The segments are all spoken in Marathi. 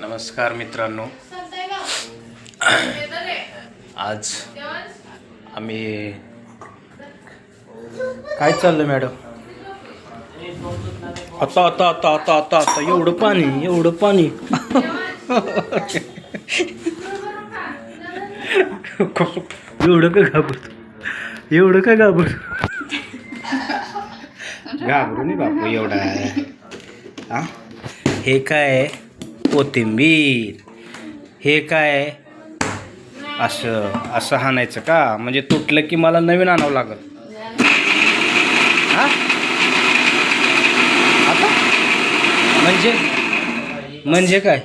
नमस्कार मित्रांनो, आज आम्ही काय चाललं मॅडम? आता आता आता आता आता आता एवढं पाणी एवढं काय घाबरतो घाबरू नाही बापू एवढा. हा, हे काय कोथिंबीर, हे काय असं हाणायचं का? म्हणजे तुटलं की मला नवीन आणावं लागल. हा आता म्हणजे काय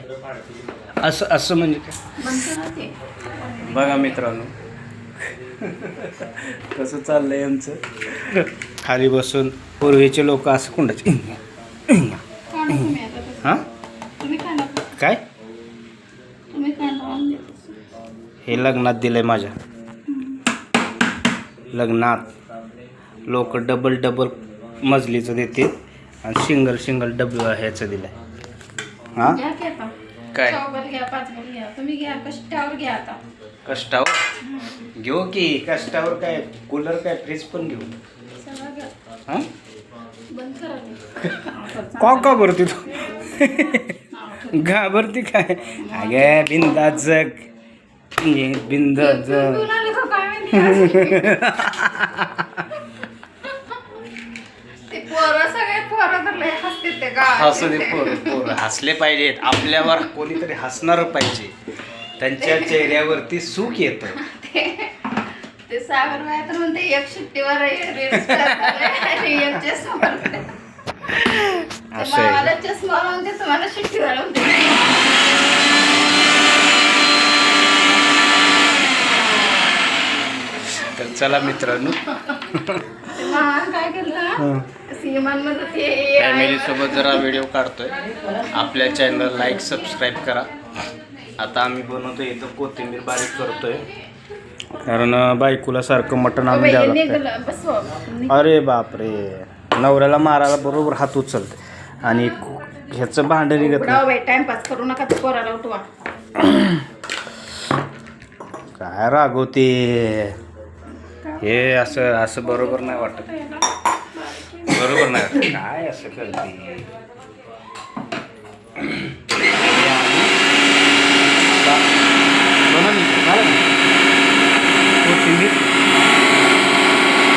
असं म्हणजे काय? बघा मित्रांनो कसं चाललंय आमचं. खाली बसून पूर्वीचे लोक असं कुंडाचे हा काय हे लग्नात दिलंय माझ्या. लग्नात लोक डबल मजलीचं देते आणि सिंगल डबल ह्याचं दिलंय. हा काय कष्टावर घेऊ की? कष्टावर काय कूलर काय फ्रीज पण घेऊ. हा का भरती तू घाबरती काय? अगे बिंदा जग बिंदा जग हसू दे. पोरं हसले पाहिजेत. आपल्यावर कोणीतरी हसणार पाहिजे. त्यांच्या चेहऱ्यावरती सुख येतं. ते सागर बाय तर म्हणते एक शिट्टीवर मला चष्मा म्हणते तुम्हाला शिट्टीवर म्हणते. तर चला मित्रांनो, काय केलं फॅमिली सोबत जरा व्हिडिओ काढतोय. आपल्या चॅनल लाईक सबस्क्राईब करा. आता आम्ही बनवतोय इथं कोथिंबीर बारीक करतोय, कारण बायकोला सारखं मटण आणून द्यावं लागतं. अरे बापरे, नवऱ्याला मारायला बरोबर हात उचलते आणि ह्याचं भांड निघत नाही. टाइमपास करू नका, पोराला उठवा. काय रागवते हे असं बरोबर नाही वाटत. बरोबर नाही काय असं करते. कोथिंबीर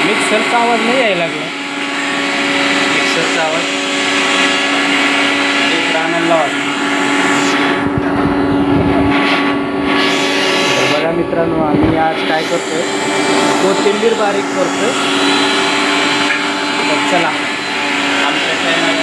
मिक्सरचा आवाज नाही यायला लागला. मिक्सरचा आवाज एक रानाला वाटतो. तर बघा मित्रांनो, आम्ही आज काय करतोय, कोथिंबीर बारीक करतोय. तर चला आमच्या चॅनल